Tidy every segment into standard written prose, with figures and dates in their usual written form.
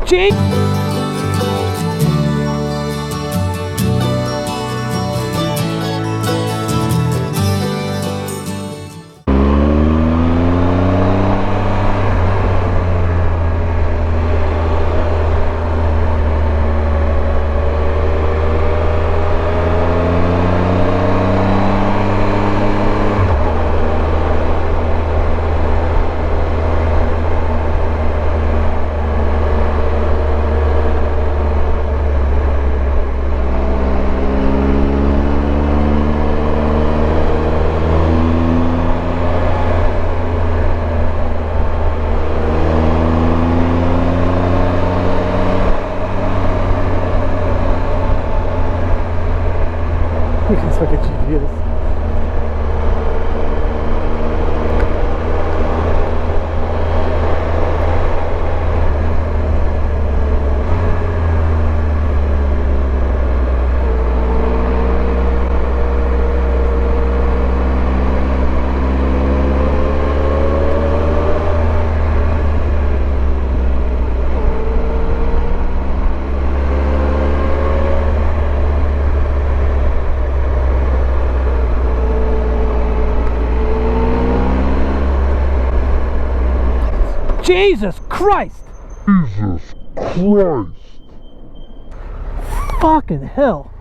Gee. It's like a GPS. Jesus Christ! Jesus Christ! Fucking hell!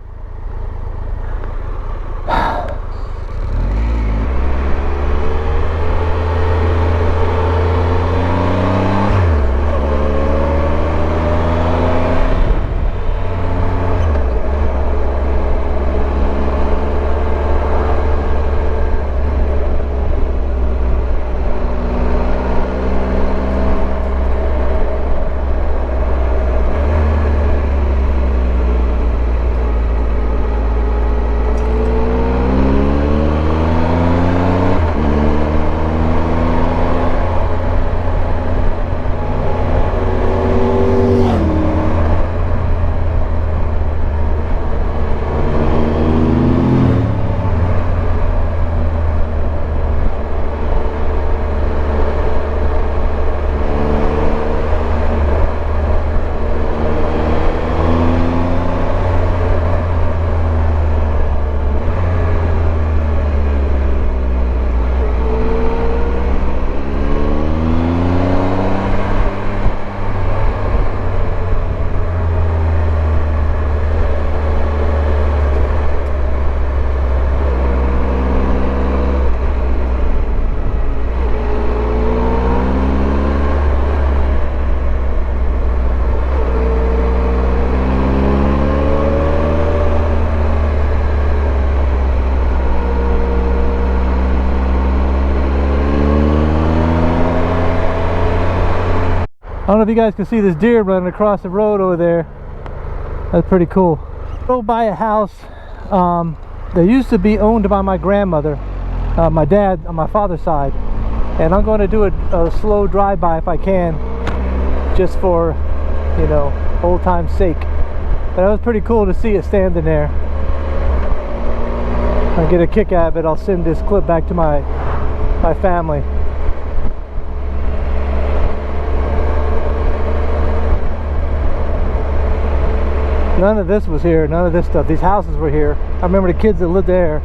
I don't know if you guys can see this deer running across the road over there. That's pretty cool. Drove by a house that used to be owned by my grandmother, my dad on my father's side, and I'm going to do a slow drive-by if I can, just for, you know, old time's sake. But it was pretty cool to see it standing there. I'll get a kick out of it. I'll send this clip back to my family. None of this was here, none of this stuff. These houses were here. I remember the kids that lived there.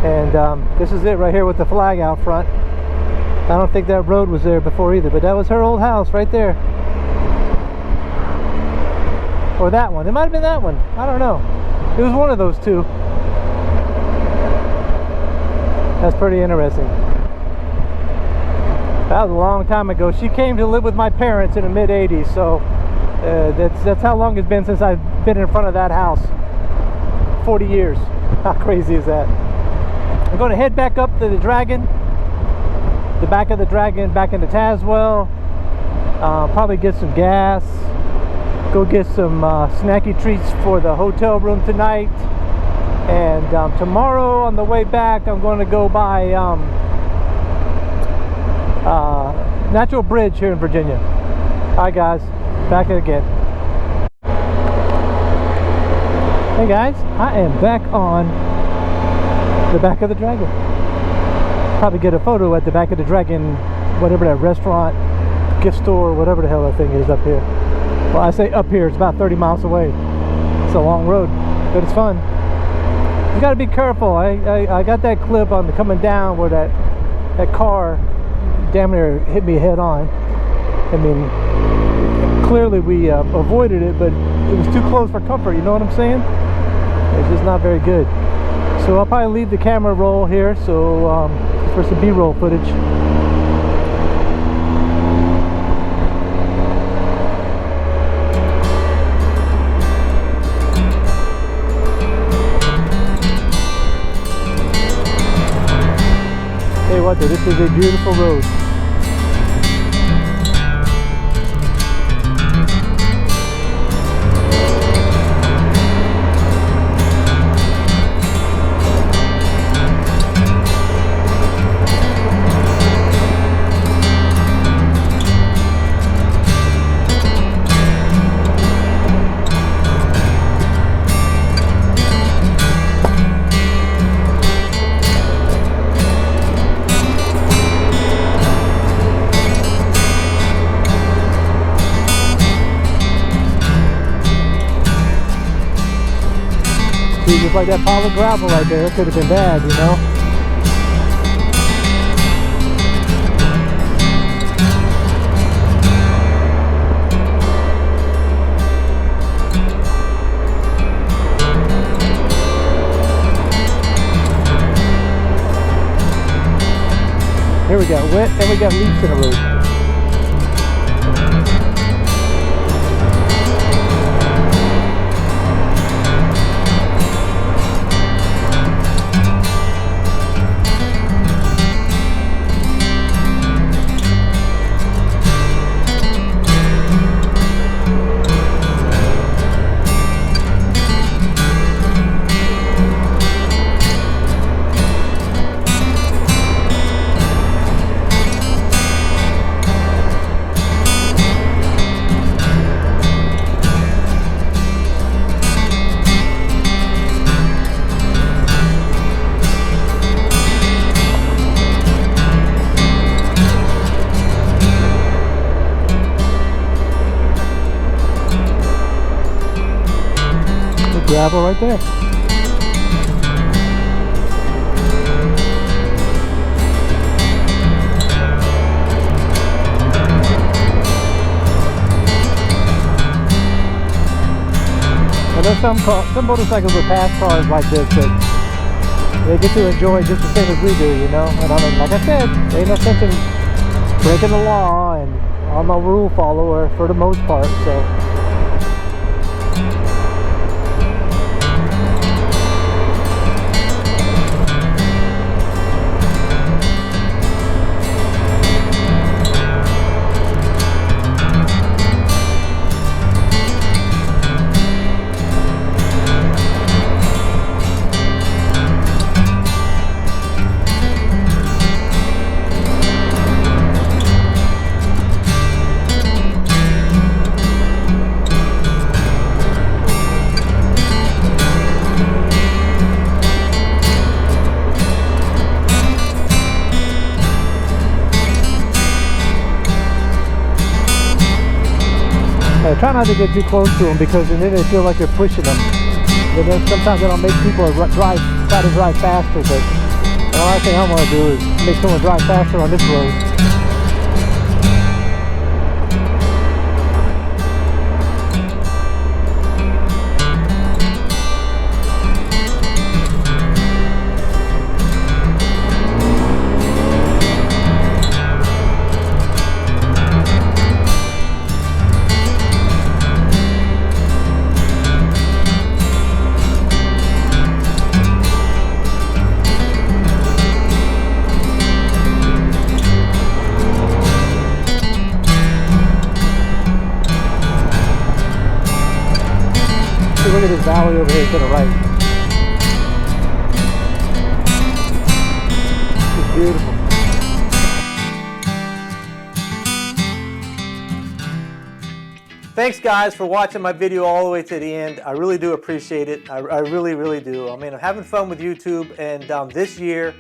And this is it right here with the flag out front. I don't think that road was there before either, but that was her old house right there. Or that one. It might have been that one. I don't know. It was one of those two. That's pretty interesting. That was a long time ago. She came to live with my parents in the mid-80s, so that's how long it's been since I've been in front of that house. 40 years. How crazy is that? I'm going to head back up to the Dragon, the back of the Dragon, back into Tazewell. Probably get some gas, go get some snacky treats for the hotel room tonight, and tomorrow on the way back I'm going to go by Natural Bridge here in Virginia. Alright guys, back again. Hey guys, I am back on the back of the Dragon. Probably get a photo at the back of the Dragon, whatever that restaurant, gift store, whatever the hell that thing is up here. Well, I say up here, it's about 30 miles away. It's a long road, but it's fun. You gotta be careful. I got that clip on the coming down where that car damn near hit me head on. I mean, clearly we avoided it, but it was too close for comfort, you know what I'm saying? It's just not very good. So I'll probably leave the camera roll here, so for some B-roll footage. Hey, what? This is a beautiful road. Just like that pile of gravel right there, it could have been bad, you know. Here we got wet and we got leaves in the road. Gravel right there. I know some motorcycles will pass cars like this, but they get to enjoy it just the same as we do, you know. And I mean, like I said, there ain't no sense in breaking the law, and I'm a rule follower for the most part, so. Try not to get too close to them, because then they feel like you're pushing them. And then sometimes that'll make people try to drive faster, but the last thing I want to do is make someone drive faster on this road. Look at this valley over here to the right. It's beautiful. Thanks guys for watching my video all the way to the end. I really do appreciate it. I really, really do. I mean, I'm having fun with YouTube, and this year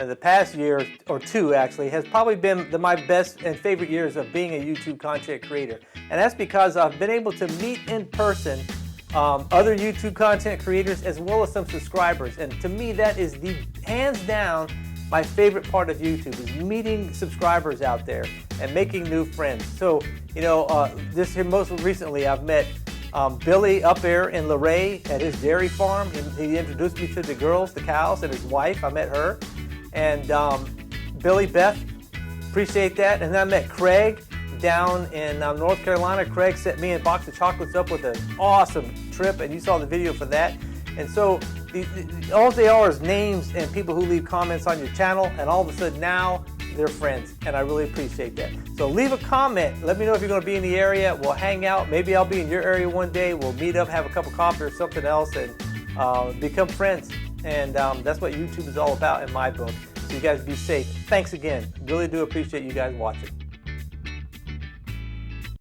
the past year or two actually has probably been my best and favorite years of being a YouTube content creator. And that's because I've been able to meet in person other YouTube content creators as well as some subscribers. And to me, that is the hands down my favorite part of YouTube, is meeting subscribers out there and making new friends. So, you know, this here most recently I've met Billy up there in Luray at his dairy farm. He introduced me to the girls, the cows, and his wife. I met her. And Billy, Beth, appreciate that. And then I met Craig down in North Carolina. Craig sent me a box of chocolates up with an awesome trip, and you saw the video for that. And so all they are is names and people who leave comments on your channel, and all of a sudden now they're friends, and I really appreciate that. So leave a comment. Let me know if you're going to be in the area. We'll hang out. Maybe I'll be in your area one day. We'll meet up, have a cup of coffee or something else, and become friends. And that's what YouTube is all about in my book. So you guys be safe. Thanks again. Really do appreciate you guys watching.